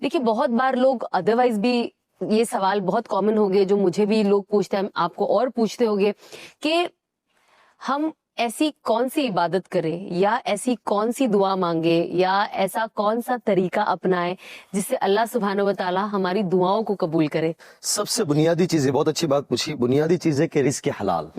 देखिए बहुत बार लोग अदरवाइज भी ये सवाल बहुत कॉमन हो गए जो मुझे भी लोग पूछते हैं, आपको और पूछते होंगे कि हम ऐसी कौन सी इबादत करें या ऐसी कौन सी दुआ मांगे या ऐसा कौन सा तरीका अपनाएं जिससे अल्लाह सुब्हानहू व तआला हमारी दुआओं को कबूल करे। सबसे बुनियादी चीज़, बहुत अच्छी बात पूछी। बुनियादी चीज़ है कि रिस्क हलाल।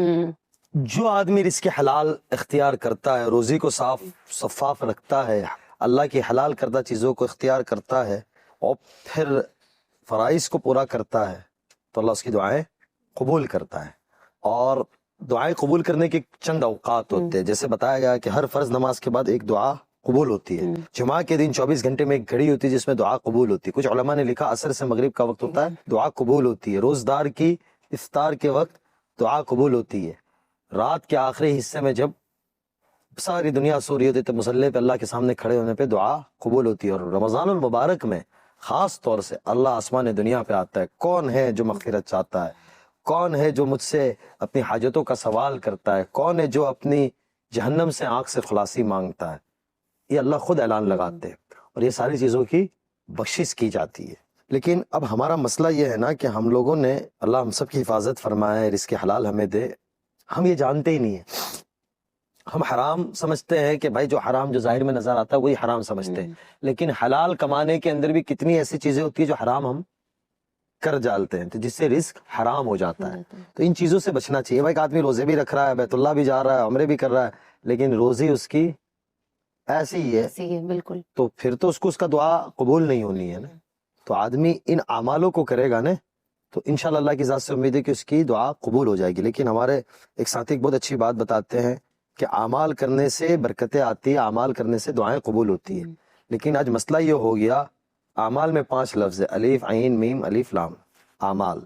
जो आदमी रिस्क हलाल इख्तियार करता है, रोज़ी को साफ शफाफ रखता है, अल्लाह की हलाल करदा चीज़ों को इख्तियार करता है और फिर फ़राइज़ को पूरा करता है, तो अल्लाह उसकी दुआएं कबूल करता है। और दुआएं कबूल करने के चंद औकात होते हैं, जैसे बताया गया कि हर फर्ज नमाज के बाद एक दुआ कबूल होती है। जुमा के दिन 24 घंटे में एक घड़ी होती है जिसमें दुआ कबूल होती है। कुछ उलमा ने लिखा असर से मगरिब का वक्त होता है, दुआ कबूल होती है। रोज़दार की इफ्तार के वक्त दुआ कबूल होती है। रात के आखिरी हिस्से में जब सारी दुनिया सो रही होती है तो मुसल्ले पे अल्लाह के सामने खड़े होने पे दुआ कबूल होती है। और रमज़ानुल मुबारक में ख़ास तौर से अल्लाह आसमान दुनिया पे आता है। कौन है जो मग़फ़िरत चाहता है, कौन है जो मुझसे अपनी हाजतों का सवाल करता है, कौन है जो अपनी जहन्नम से आँख से खलासी मांगता है, ये अल्लाह खुद ऐलान लगाते हैं और ये सारी चीज़ों की बख्शिश की जाती है। लेकिन अब हमारा मसला ये है ना कि हम लोगों ने, अल्लाह हम सब की हिफाजत फरमाए, रिज़्क़ हलाल हमें दे, हम ये जानते ही नहीं है। हम हराम समझते हैं कि भाई जो हराम जो जाहिर में नजर आता है वही हराम समझते हैं, लेकिन हलाल कमाने के अंदर भी कितनी ऐसी चीजें होती है जो हराम हम कर डालते हैं, तो जिससे रिस्क हराम हो जाता है। तो इन चीजों से बचना चाहिए। भाई एक आदमी रोजे भी रख रहा है, बैतुल्लाह भी जा रहा है, उम्रे भी कर रहा है, लेकिन रोजी उसकी ऐसी ही है, बिल्कुल, तो फिर तो उसको उसका दुआ कबूल नहीं होनी है ना। तो आदमी इन अमालों को करेगा ना तो इंशाअल्लाह अल्लाह की ज़ात से उम्मीद है कि उसकी दुआ कबूल हो जाएगी। लेकिन हमारे एक साथी एक बहुत अच्छी बात बताते हैं कि आमाल करने से बरकतें आती है, आमाल करने से दुआएं कबूल होती है। लेकिन आज मसला ये हो गया, आमाल में 5 लफ्ज़ है, अलीफ आइन मीम अलीफ लाम। आमाल,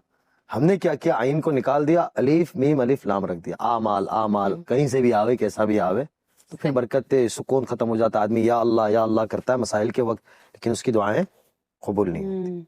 हमने क्या किया, आइन को निकाल दिया, अलीफ मीम अलीफ लाम रख दिया। आमाल, आमाल कहीं से भी आवे, कैसा भी आवे, तो फिर बरकतें, सुकून खत्म हो जाता है। आदमी या अल्लाह करता है मसाइल के वक्त, लेकिन उसकी दुआएं कबूल नहीं होती।